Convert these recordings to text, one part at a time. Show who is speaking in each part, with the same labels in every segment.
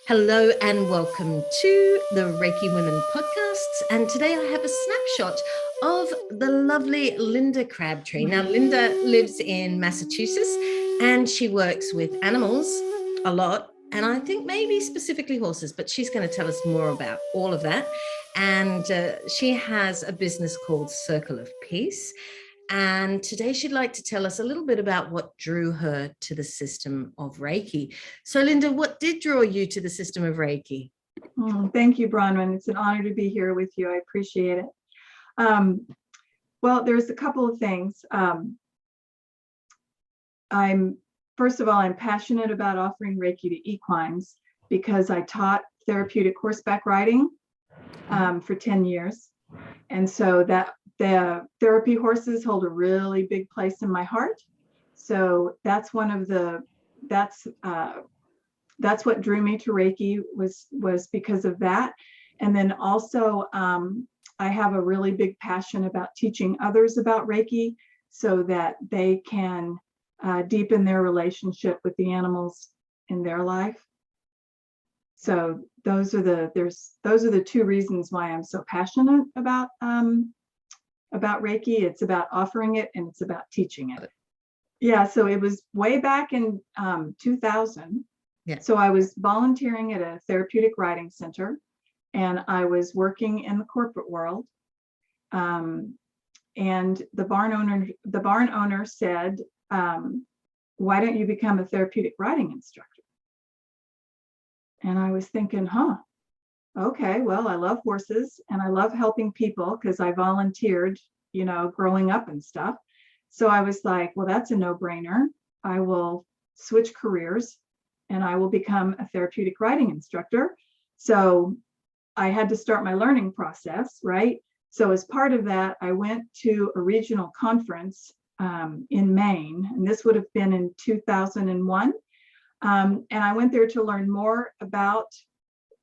Speaker 1: Hello and welcome to the Reiki Women Podcasts. And today I have a snapshot of the lovely Linda Crabtree. Now, Linda lives in Massachusetts and she works with animals a lot. And I think maybe specifically horses, but she's going to tell us more about all of that. And she has a business called Circle of Peace. And today she'd like to tell us a little bit about what drew her to the system of Reiki. So, Linda, what did draw you to the system of Reiki?
Speaker 2: Thank you, Bronwen. It's an honor to be here with you. I appreciate it. Well, there's a couple of things. First of all, I'm passionate about offering Reiki to equines because I taught therapeutic horseback riding for 10 years. And so that the therapy horses hold a really big place in my heart. So that's that's what drew me to Reiki was because of that. And then also I have a really big passion about teaching others about Reiki so that they can deepen their relationship with the animals in their life. So those are the two reasons why I'm so passionate about Reiki. It's about offering it and it's about teaching it. Yeah, so it was way back in 2000.
Speaker 1: Yeah.
Speaker 2: So I was volunteering at a therapeutic riding center and I was working in the corporate world. And the barn owner said, why don't you become a therapeutic riding instructor? And I was thinking, okay, well, I love horses and I love helping people because I volunteered, growing up and stuff. So I was like, well, that's a no-brainer. I will switch careers and I will become a therapeutic riding instructor. So I had to start my learning process, right? So as part of that, I went to a regional conference in Maine, and this would have been in 2001. And I went there to learn more about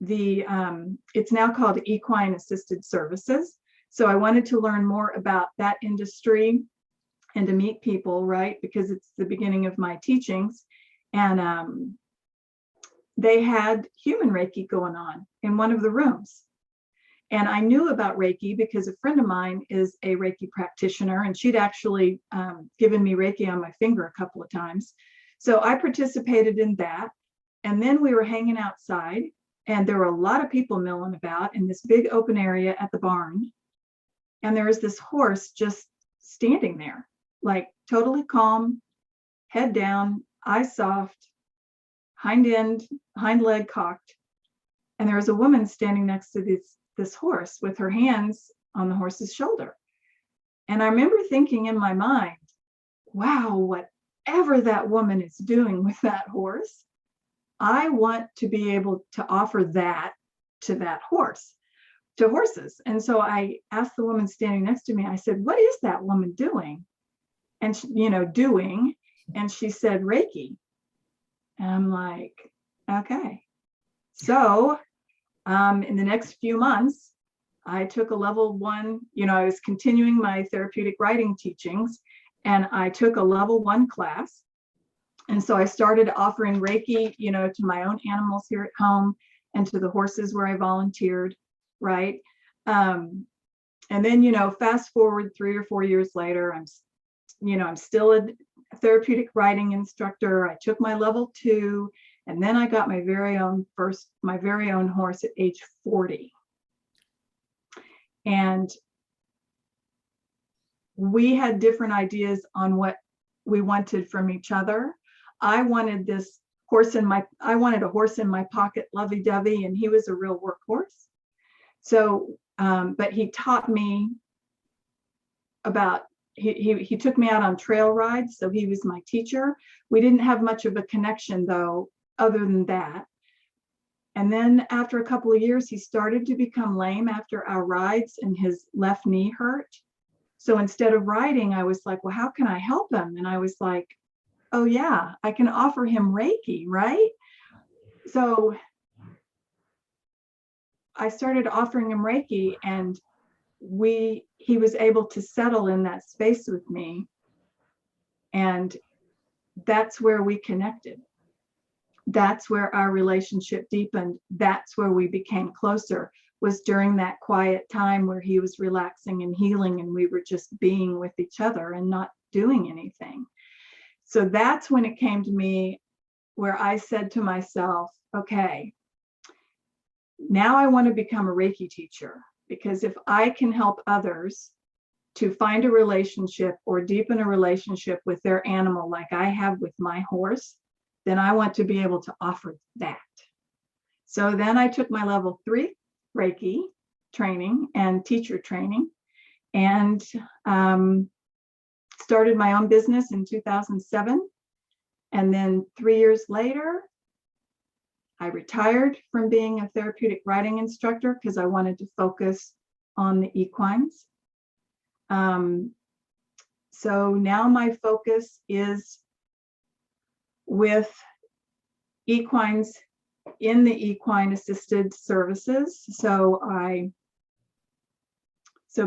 Speaker 2: it's now called equine assisted services. So I wanted to learn more about that industry and to meet people, right? Because it's the beginning of my teachings. And they had human Reiki going on in one of the rooms. And I knew about Reiki because a friend of mine is a Reiki practitioner, and she'd actually given me Reiki on my finger a couple of times. So I participated in that. And then we were hanging outside, and there were a lot of people milling about in this big open area at the barn. And there was this horse just standing there, like totally calm, head down, eyes soft, hind leg cocked. And there was a woman standing next to this horse with her hands on the horse's shoulder. And I remember thinking in my mind, wow, whatever that woman is doing with that horse, I want to be able to offer that to horses. And so I asked the woman standing next to me, I said, what is that woman doing? And she, doing, and she said, Reiki. And I'm like, okay. So in the next few months, I took a level 1, I was continuing my therapeutic riding teachings, and I took a level 1 class. And so I started offering Reiki, to my own animals here at home and to the horses where I volunteered, right? And then, fast forward 3 or 4 years later, I'm still a therapeutic riding instructor. I took my level 2, and then I got my very own horse at age 40. And we had different ideas on what we wanted from each other. I wanted a horse in my pocket, lovey-dovey, and he was a real workhorse. So, but he taught me about, he took me out on trail rides, so he was my teacher. We didn't have much of a connection though, other than that. And then after a couple of years, he started to become lame after our rides and his left knee hurt. So instead of riding, I was like, well, how can I help him? And I was like, oh yeah, I can offer him Reiki, right? So I started offering him Reiki, and he was able to settle in that space with me. And that's where we connected. that's where our relationship deepened. That's where we became closer, was during that quiet time where he was relaxing and healing, and we were just being with each other and not doing anything. So that's when it came to me where I said to myself, okay, now I want to become a Reiki teacher, because if I can help others to find a relationship or deepen a relationship with their animal like I have with my horse, then I want to be able to offer that. So then I took my level 3 Reiki training and teacher training, and started my own business in 2007. And then 3 years later, I retired from being a therapeutic riding instructor because I wanted to focus on the equines. So now my focus is with equines in the equine assisted services. So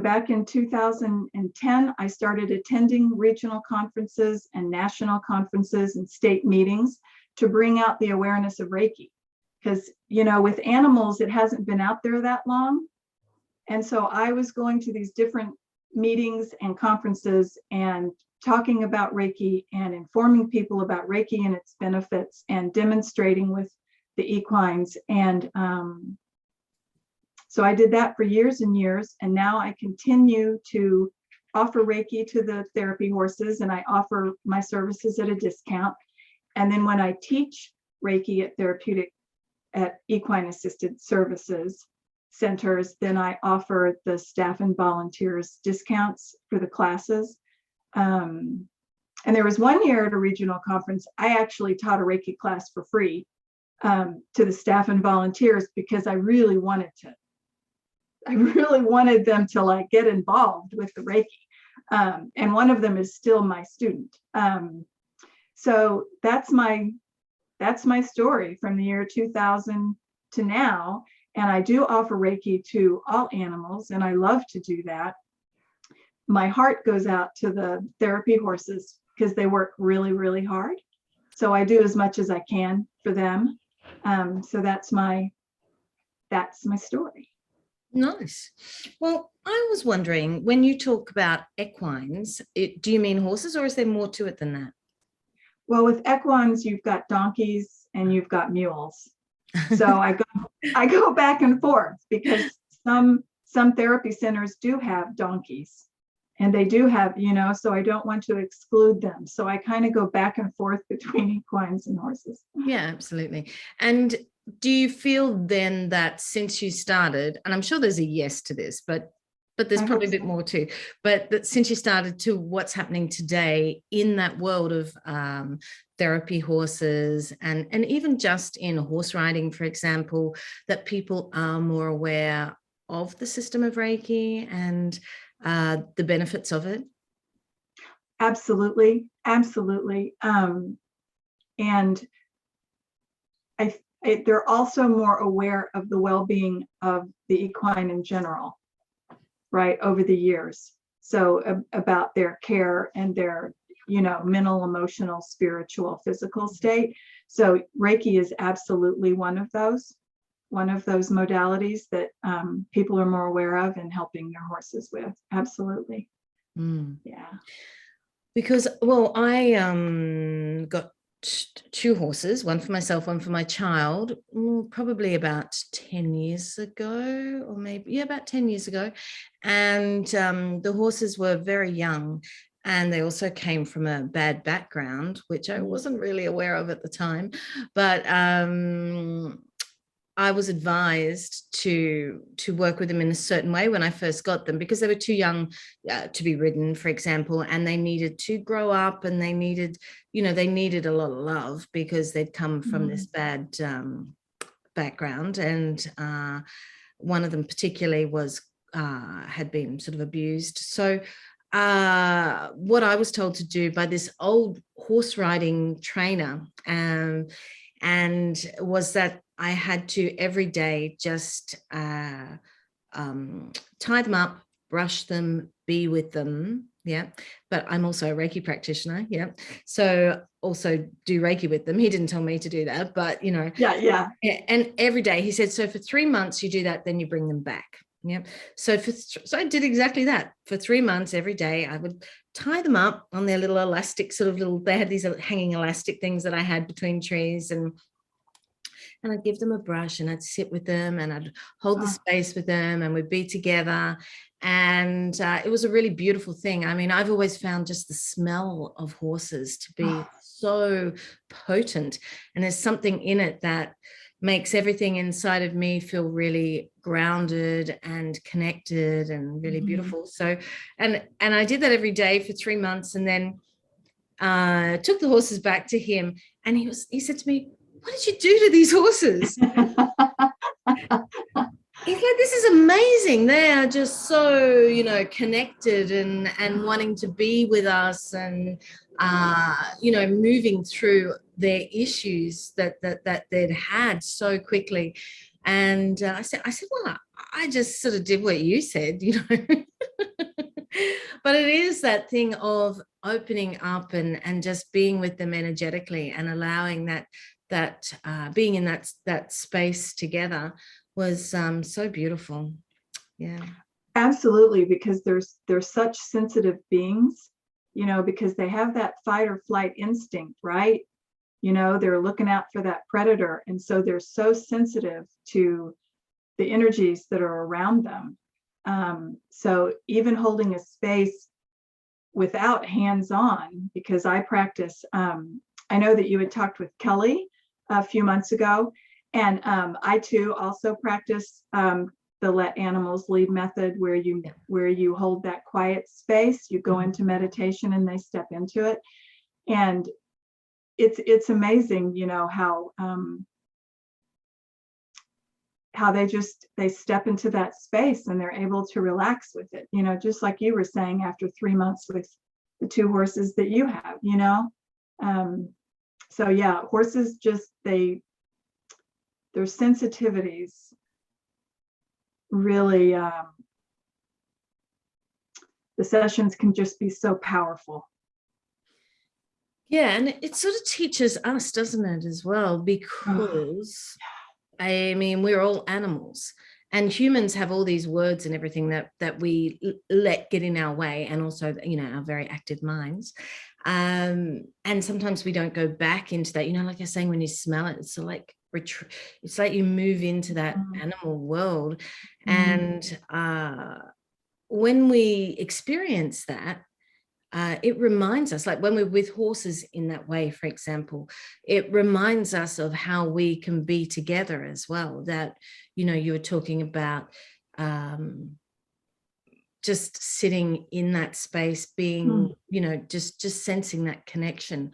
Speaker 2: back in 2010, I started attending regional conferences and national conferences and state meetings to bring out the awareness of Reiki. Because, you know, with animals, it hasn't been out there that long. And so I was going to these different meetings and conferences and talking about Reiki and informing people about Reiki and its benefits and demonstrating with the equines. And so I did that for years and years. And now I continue to offer Reiki to the therapy horses, and I offer my services at a discount. And then when I teach Reiki at Therapeutic at equine assisted services centers, then I offer the staff and volunteers discounts for the classes. And there was one year at a regional conference, I actually taught a Reiki class for free to the staff and volunteers, because I really wanted them to like get involved with the Reiki. And one of them is still my student. So that's my story from the year 2000 to now. And I do offer Reiki to all animals, and I love to do that. My heart goes out to the therapy horses because they work really, really hard. So I do as much as I can for them. So that's my story.
Speaker 1: Nice. Well, I was wondering, when you talk about equines, do you mean horses, or is there more to it than that?
Speaker 2: Well, with equines, you've got donkeys and you've got mules. So I go back and forth, because some therapy centers do have donkeys, and they do have, you know, so I don't want to exclude them. So I kind of go back and forth between equines and horses.
Speaker 1: Yeah, absolutely. And do you feel then that since you started, and I'm sure there's a yes to this, but there's probably a bit more too, but that since you started to what's happening today in that world of therapy horses and even just in horse riding, for example, that people are more aware of the system of Reiki and the benefits of it?
Speaker 2: Absolutely. And they're also more aware of the well-being of the equine in general, right, over the years. So about their care and their, you know, mental, emotional, spiritual, physical state. So Reiki is absolutely one of those modalities that people are more aware of and helping their horses with. Absolutely. Yeah.
Speaker 1: Because, well, I got 2 horses, one for myself, one for my child, probably about 10 years ago, or maybe, about 10 years ago. And the horses were very young, and they also came from a bad background, which I wasn't really aware of at the time. But I was advised to work with them in a certain way when I first got them, because they were too young to be ridden, for example, and they needed to grow up, and they needed a lot of love because they'd come from this bad background. And one of them particularly had been sort of abused. So what I was told to do by this old horse riding trainer and was that I had to every day just tie them up, brush them, be with them, Yeah. But I'm also a Reiki practitioner. Yeah. So also do Reiki with them. He didn't tell me to do that, but
Speaker 2: Yeah.
Speaker 1: And every day he said, so for 3 months you do that, then you bring them back. Yeah. So I did exactly that for 3 months. Every day I would tie them up on their little elastic they had these hanging elastic things that I had between trees, and I'd give them a brush and I'd sit with them and I'd hold the space with them and we'd be together. And it was a really beautiful thing. I mean, I've always found just the smell of horses to be so potent. And there's something in it that makes everything inside of me feel really grounded and connected and really beautiful. So, and I did that every day for 3 months, and then took the horses back to him, and he said to me, what did you do to these horses? He's like, this is amazing. They are just so, connected and wanting to be with us, and, moving through their issues that they'd had so quickly. And I said, well, I just sort of did what you said, But it is that thing of opening up and just being with them energetically and allowing that being in that space together was so beautiful. Yeah.
Speaker 2: Absolutely, because they're such sensitive beings, because they have that fight or flight instinct, right? They're looking out for that predator. And so they're so sensitive to the energies that are around them. So even holding a space without hands-on, because I practice, I know that you had talked with Kelly a few months ago, and I too also practice the let animals lead method, where you hold that quiet space, you go into meditation and they step into it. And it's amazing, how they step into that space and they're able to relax with it, just like you were saying, after 3 months with the 2 horses that you have, so yeah, horses just, their sensitivities really, the sessions can just be so powerful.
Speaker 1: Yeah, and it sort of teaches us, doesn't it, as well, because I mean, we're all animals, and humans have all these words and everything that we let get in our way, and also, our very active minds. And sometimes we don't go back into that, like you're saying, when you smell it, it's like it's like you move into that animal world. And when we experience that, it reminds us, like when we're with horses in that way, for example, it reminds us of how we can be together as well. That, you were talking about just sitting in that space, being, just sensing that connection.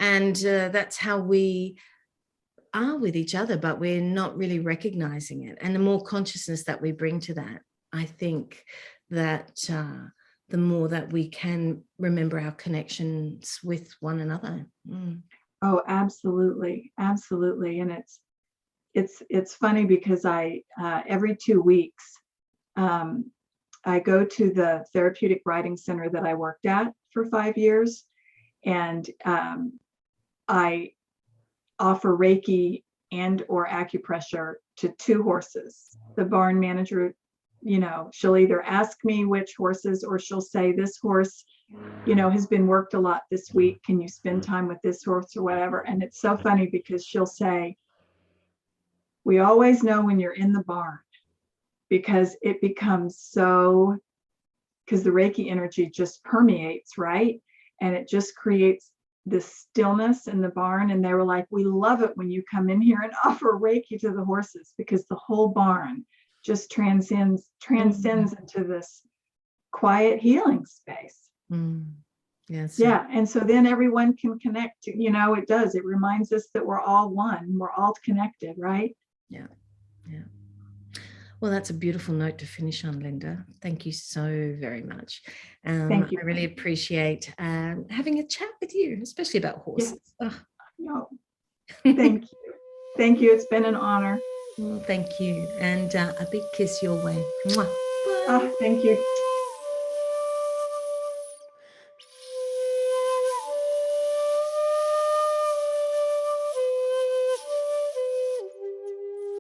Speaker 1: And that's how we are with each other, but we're not really recognizing it. And the more consciousness that we bring to that, I think that the more that we can remember our connections with one another.
Speaker 2: Oh, absolutely. And it's funny because I every 2 weeks I go to the Therapeutic Riding Center that I worked at for 5 years, and I offer Reiki and or acupressure to 2 horses. The barn manager, she'll either ask me which horses, or she'll say, this horse, has been worked a lot this week. Can you spend time with this horse or whatever? And it's so funny because she'll say, we always know when you're in the barn, because it becomes so, because the Reiki energy just permeates, right? And it just creates this stillness in the barn. And they were like, we love it when you come in here and offer Reiki to the horses, because the whole barn just transcends into this quiet healing space.
Speaker 1: Yes.
Speaker 2: Yeah. And so then everyone can connect, it does. It reminds us that we're all one, we're all connected, right?
Speaker 1: Yeah. Well, that's a beautiful note to finish on, Linda. Thank you so very much.
Speaker 2: Thank you.
Speaker 1: I really appreciate having a chat with you, especially about horses.
Speaker 2: Yes. No. Thank you. Thank you. It's been an honor.
Speaker 1: Well, thank you. And a big kiss your way. Mwah. Bye.
Speaker 2: Thank you.